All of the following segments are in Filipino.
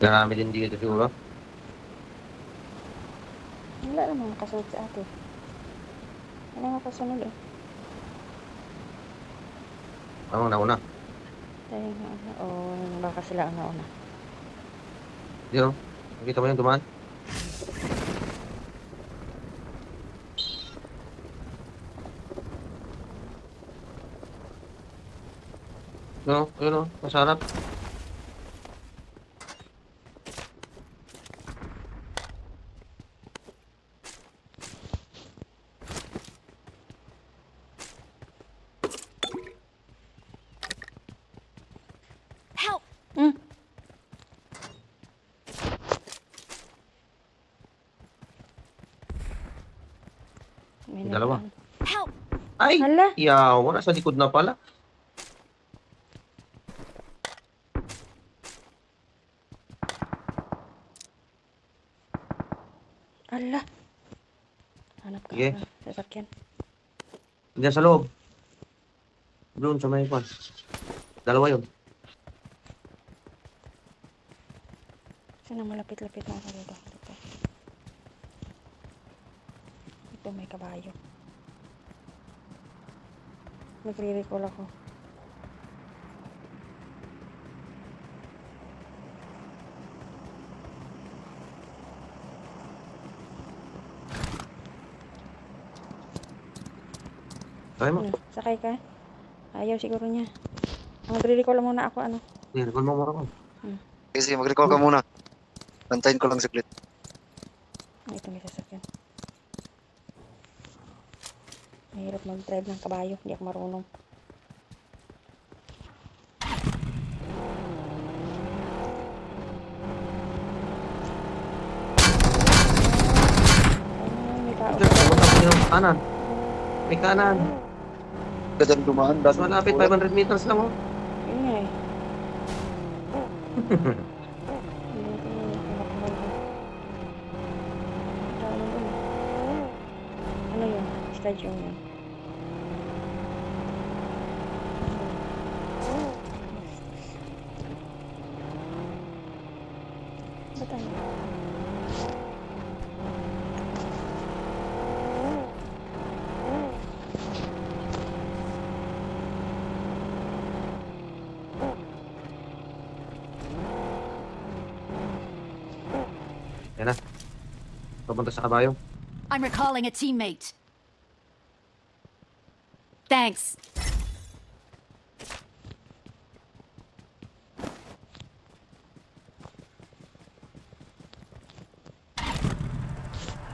Marami din dito siguro. Wala namang kasunod sa atin. Ano nga kasunod eh? Ang nauna. Tayo nga. Baka sila ang nauna. Dito. Nakita mo yung dumaan? No, yun o. Masarap. Help! Hmm. May Dalawa. nagaan. Help! Ay! Hala. Yaw, wala sa likod na pala. Ala. Hanap ka Sige. ng sasakyan. Diyan sa loob. Doon sa may kwan. Dalawa yun. Sino malapit-lapit na ako dito? Ito may kabayo. Nagre-recall ako. Try mo. Ano, sakay ka? Ayaw siguro niya. Magre-recall muna ako ano. Sige, recall mo muna ko. Sige, mag-recall ka muna. Bantayin ko lang saglit. Ito may sasakyan. Mahirap mag-drive ng kabayo. Hindi ako marunong. May tao. Diyan, pumunta ko yung kanan. May kanan. Kadang dumaan. Mas malapit, 500 meters lang oh. Yun nga eh. Ano yun? Stadium yun. Ba't ano? Yan na. Papunta sa kabayo. I'm recalling a teammate. Thanks.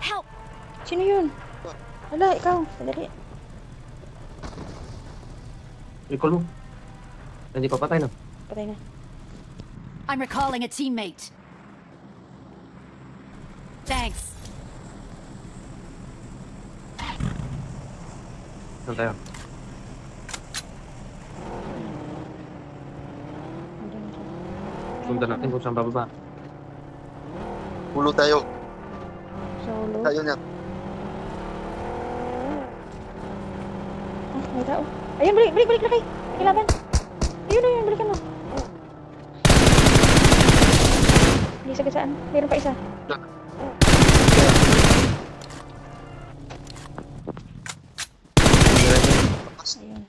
Help! Sino yun? Hala, ikaw. Sadali. Recall mo. Hindi pa patay na. Patay na. I'm recalling a teammate. Thanks. Saan tayo? Andun na siya. Sundan natin kung saan bababa. Pulo tayo. Solo. Tayo niya. Ah, may tao. Ayun, balik, lakay. May kilaban. Ayun, balikan mo. Hindi sagasaan. Meron pa isa. Ayun.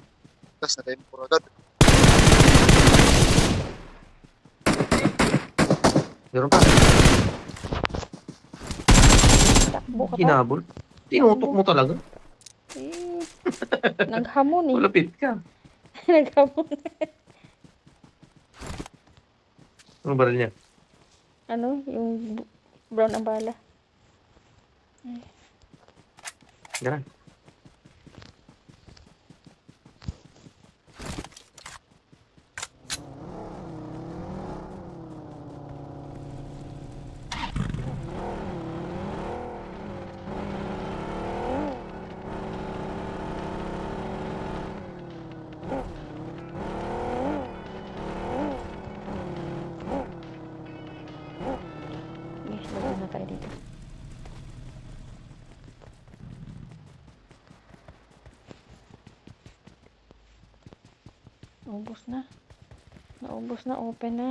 Tapos na tayo puro agad. Meron pa. Takbo ka pa. Hinabol. Tinutok mo talaga. Eh, naghamon eh. Malapit ka. Naghamon. Ano baril niya? Ano? Yung brown ang bala. Yan na. Yes, balik na tayo dito. Naubos na. Naubos na. Open na.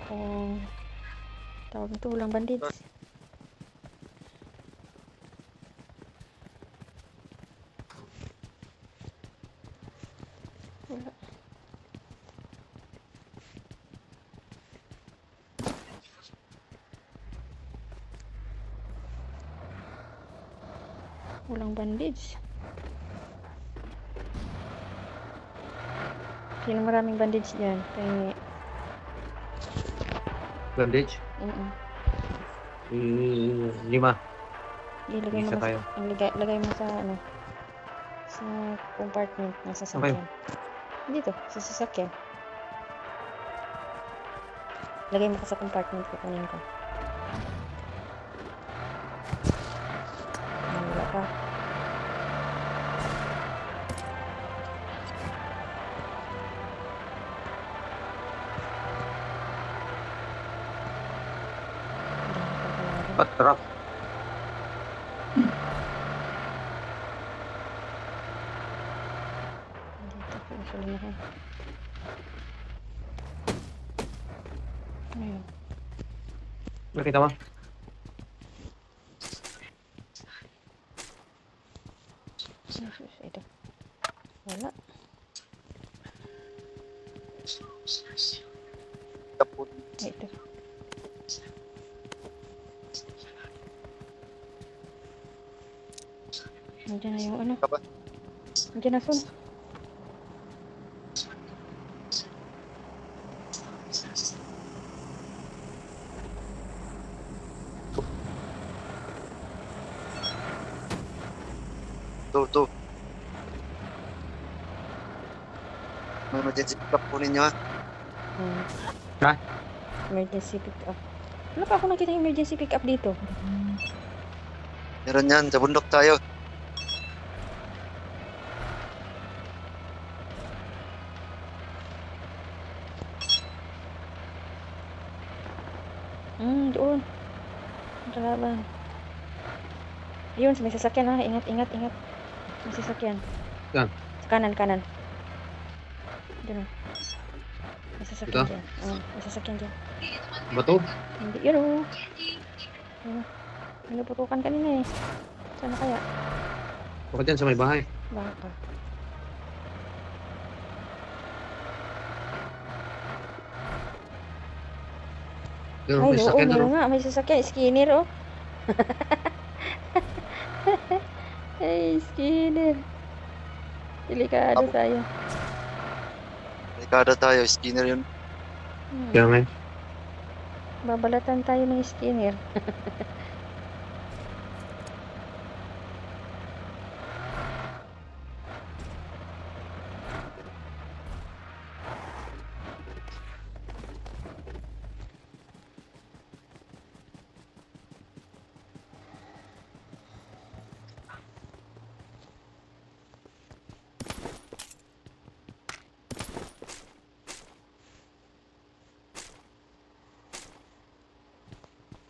akong tawag nito, walang bandage. Wala. Walang bandage. Sino maraming bandage dyan? Kaya, Bandage. Lima. ilagay mo Isa na tayo. lagay mo sa ano, sa compartment ng sasakyan. Dito, sa sasakyan. Lagay mo ka sa compartment, kukunin ko. Wala pa. Patrap. Dito ko usulihan. Ayun. Nakita mo? Ito. Wala. Kaput. Ito. Nandiyan na yung ano. Kaba. Nandiyan na sun. To. May emergency pick-up kunin nyo ha. Ha? Emergency pick up. Wala pa ako nakita yung emergency pick up dito. Meron yan, sa bundok tayo. Doon. Ang kalaban. Ayun, may sasakyan ha. Ingat. May sasakyan. Saan? Sa kanan. Doon. May sasakyan Ito? dyan. May sasakyan dyan. Bato? Hindi, yun o. Naputukan kanina eh. Sana kaya? Baka dyan sa may bahay. Baka. Doon, Ay, may oo, sasakyan meron doon. nga. May sasakyan. Skinner, oh. Ay, Skinner. Delikado tayo. Delikado tayo, skinner yun. Kaya nga. Babalatan tayo ng Skinner.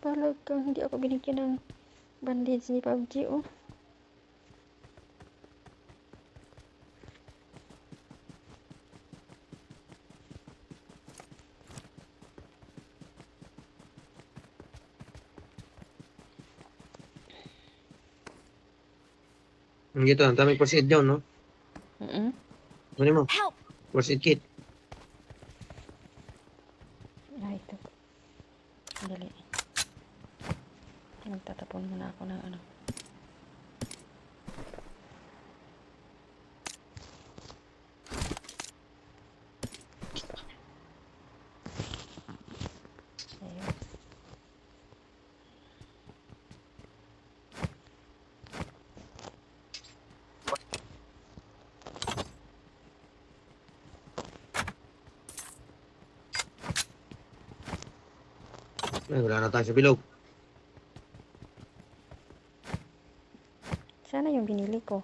Talagang hindi ako binigyan ng bandage ni PUBG, oh. Dito, ang daming first aid dyan, no? Ano mo? Help! First aid kit. Ito. Dali. Magtatapon muna ako ng ano. Ayun. Ay, wala na tayo sa bilog. Sana yung binili ko.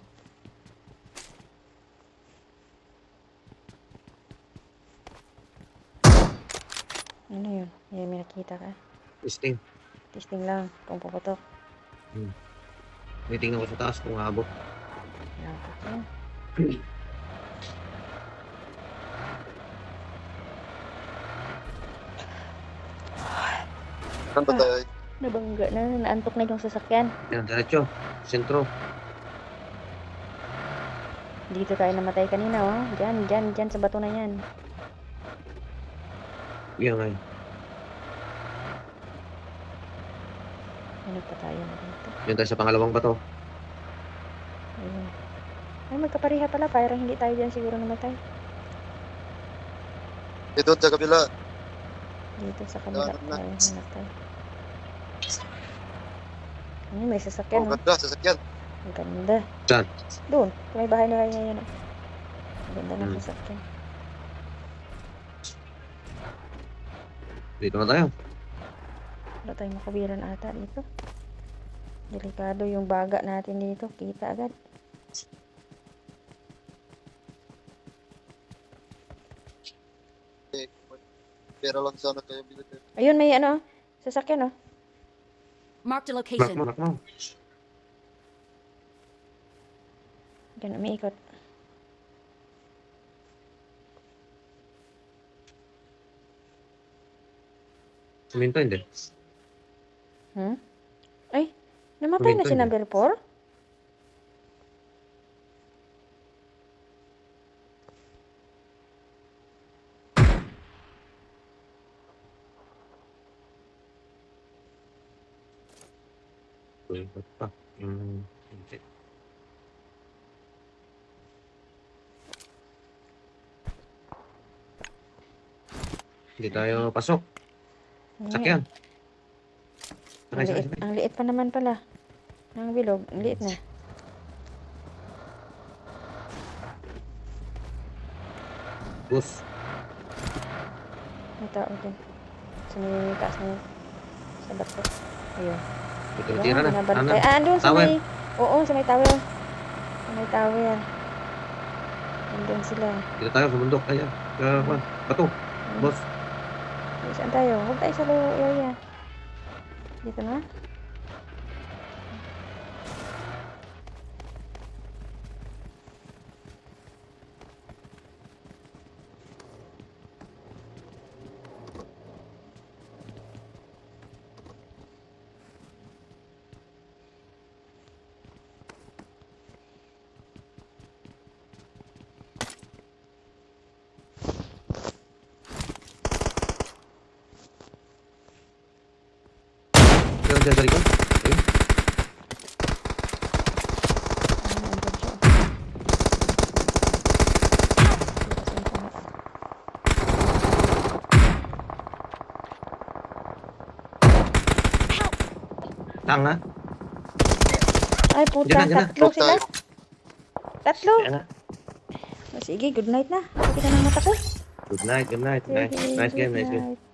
Ano yun? Yan, may nakita ka. Testing. Testing lang. Kung puputok. Titingnan ko sa taas kung abot. Yan. Saan ba tayo? Nabangga na. Naantok na yung sasakyan. Yan, diretso. Sentro. Dito tayo namatay kanina, oh. Diyan sa bato na yan. Yan nga. Ano pa tayo na dito? Yan tayo sa pangalawang bato. Ayun. Ay, magkapareha pala. Parang hindi tayo dyan siguro namatay. Dito sa kabila. Dito sa kabila Daan na. tayo namatay. Ay, may Oh, sasakyan, oh. ganda, sasakyan. Ang ganda. Saan? Doon. Sa may bahay nila yan, oh. Ang ganda ng Hmm. sasakyan. Dito na tayo. Wala tayong makabilan ata dito. Delikado yung baga natin dito. Kita agad. Eh, pera lang sana kayo binigay. Ayun, may ano, sasakyan, oh. Marked a Mark location. mo, mark mo. Diyan, umiikot. Suminto, hindi. Hmm? Ay, namatay na Kuminto si niya. number 4? Ikot pa. Hindi. Hindi tayo pasok. Sakyan. Sakay, sakay, sakay. Ang liit pa naman pala. Ang bilog, ang liit na. Bus. May tao din. Sa may taas na yun. Sa bato. Ayun. Ito, tira na. Binabantay. Ano? Ah, andun sa Tower. may... Oo, sa may tower. Sa may tower. Andun sila. Dito tayo sa bundok. Ayan. Bato. Boss. Saan tayo? Huwag tayo sa low area. Dito na. Diyan, diyan sa likod. Ayun. Andun siya. Bukas yung puno. Tanga. Ay, puta. Diyan na. Tatlo sila. Tatlo. Ayan na. O, sige, good night na. Sige na ng mata ko. Good night, good night. Nice, Sige, nice game, good nice game. night.